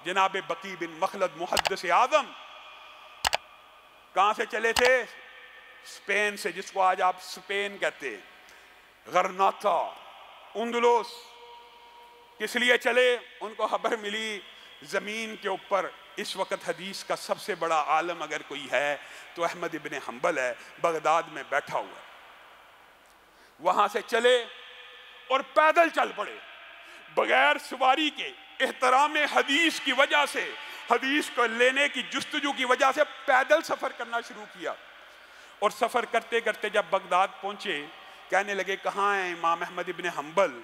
جناب بقی بن مخلد محدث اعظم کہاں سے چلے تھے؟ اسپین سے، جس کو آج آپ اسپین کہتے ہیں، غرناطہ، اندلس۔ کس لیے چلے؟ ان کو خبر ملی زمین کے اوپر اس وقت حدیث کا سب سے بڑا عالم اگر کوئی ہے تو احمد ابن حنبل ہے، بغداد میں بیٹھا ہوا ہے۔ وہاں سے چلے اور پیدل چل پڑے، بغیر سواری کے، احترام حدیث کی وجہ سے، حدیث کو لینے کی جستجو کی وجہ سے پیدل سفر کرنا شروع کیا۔ اور سفر کرتے کرتے جب بغداد پہنچے، کہنے لگے کہاں ہیں امام احمد ابن حنبل؟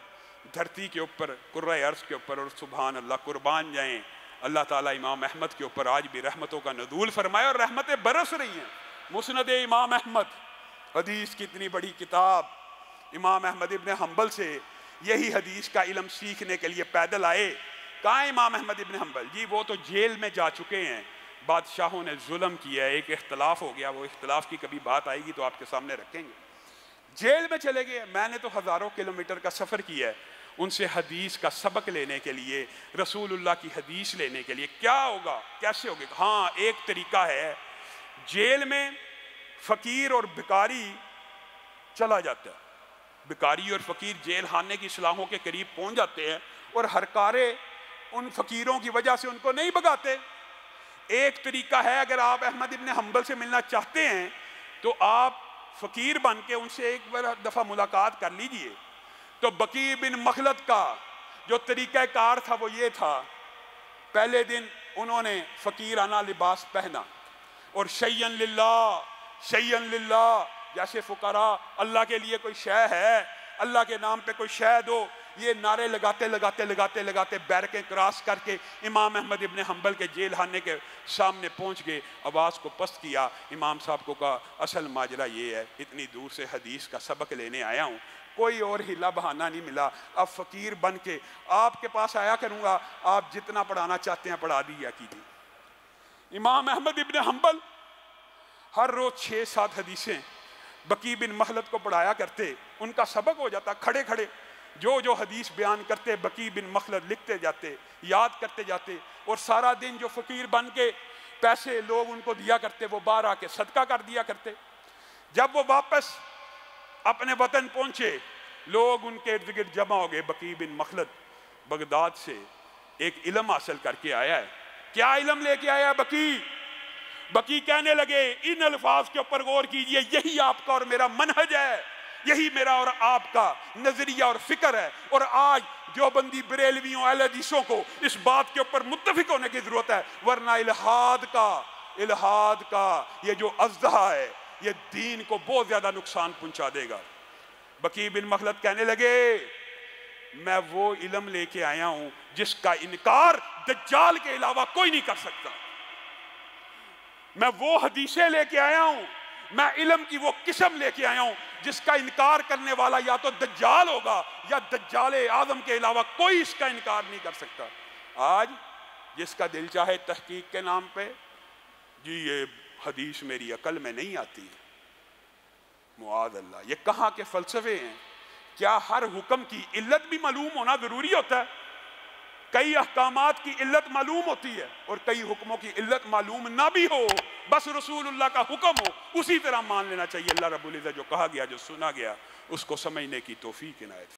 دھرتی کے اوپر، کرۂ ارض کے اوپر، اور سبحان اللہ، قربان جائیں اللہ تعالیٰ امام احمد کے اوپر آج بھی رحمتوں کا نزول فرمائے، اور رحمتیں برس رہی ہیں۔ مسند امام احمد، حدیث کی اتنی بڑی کتاب، امام احمد ابن حنبل سے یہی حدیث کا علم سیکھنے کے لیے پیدل آئے۔ کہاں امام احمد ابن حنبل؟ جی وہ تو جیل میں جا چکے ہیں، بادشاہوں نے ظلم کیا ہے، ایک اختلاف ہو گیا، وہ اختلاف کی کبھی بات آئے گی تو آپ کے سامنے رکھیں گے۔ جیل میں چلے گئے۔ میں نے تو ہزاروں کلومیٹر کا سفر کیا ہے ان سے حدیث کا سبق لینے کے لیے، رسول اللہ کی حدیث لینے کے لیے۔ کیا ہوگا، کیسے ہوگا؟ ہاں ایک طریقہ ہے، جیل میں فقیر اور بھکاری چلا جاتا ہے، بھکاری اور فقیر جیل خانے کی سلاخوں کے قریب پہنچ جاتے ہیں، اور ہرکارے ان فقیروں کی وجہ سے ان کو نہیں بھگاتے۔ ایک طریقہ ہے، اگر آپ احمد ابن حنبل سے ملنا چاہتے ہیں تو آپ فقیر بن کے ان سے ایک بار دفعہ ملاقات کر لیجئے۔ تو بقی بن مخلد کا جو طریقہ کار تھا وہ یہ تھا، پہلے دن انہوں نے فقیرانہ لباس پہنا، اور شیئن للہ، شیئن للہ، جیسے فقراء اللہ کے لیے کوئی شے ہے، اللہ کے نام پہ کوئی شے دو، یہ نعرے لگاتے لگاتے لگاتے لگاتے بیرکیں کراس کر کے امام احمد ابن حنبل کے جیل خانے کے سامنے پہنچ گئے۔ آواز کو پست کیا، امام صاحب کو کہا اصل ماجرا یہ ہے، اتنی دور سے حدیث کا سبق لینے آیا ہوں، کوئی اور ہلا بہانہ نہیں ملا، اب فقیر بن کے آپ کے پاس آیا کروں گا، آپ جتنا پڑھانا چاہتے ہیں پڑھا دیا کیجیے۔ امام احمد ابن حنبل ہر روز 6-7 حدیثیں بقی بن مخلد کو پڑھایا کرتے، ان کا سبق ہو جاتا، کھڑے کھڑے جو حدیث بیان کرتے بقی بن مخلد لکھتے جاتے، یاد کرتے جاتے، اور سارا دن جو فقیر بن کے پیسے لوگ ان کو دیا کرتے وہ باہر آ کے صدقہ کر دیا کرتے۔ جب وہ واپس اپنے وطن پہنچے، لوگ ان کے ارد گرد جمع ہو گئے۔ بقی بن مخلد بغداد سے ایک علم حاصل کر کے آیا ہے۔ کیا علم لے کے آیا بقی؟ بقی کہنے لگے ان الفاظ کے اوپر غور کیجئے، یہی آپ کا اور میرا منہج ہے، یہی میرا اور آپ کا نظریہ اور فکر ہے، اور آج دیوبندی بریلویوں اہل حدیثوں کو اس بات کے اوپر متفق ہونے کی ضرورت ہے، ورنہ الہاد کا یہ جو ازدہا ہے یہ دین کو بہت زیادہ نقصان پہنچا دے گا۔ بقی بن مخلد کہنے لگے میں وہ علم لے کے آیا ہوں جس کا انکار دجال کے علاوہ کوئی نہیں کر سکتا، میں وہ حدیثیں لے کے آیا ہوں، میں علم کی وہ قسم لے کے آیا ہوں جس کا انکار کرنے والا یا تو دجال ہوگا یا دجال اعظم کے علاوہ کوئی اس کا انکار نہیں کر سکتا۔ آج جس کا دل چاہے تحقیق کے نام پہ، جی یہ حدیث میری عقل میں نہیں آتی، معاذ اللہ، یہ کہاں کے فلسفے ہیں؟ کیا ہر حکم کی علت بھی معلوم ہونا ضروری ہوتا ہے؟ کئی احکامات کی علت معلوم ہوتی ہے اور کئی حکموں کی علت معلوم نہ بھی ہو، بس رسول اللہ کا حکم ہو اسی طرح مان لینا چاہیے۔ اللہ رب العزت جو کہا گیا، جو سنا گیا، اس کو سمجھنے کی توفیق عنایت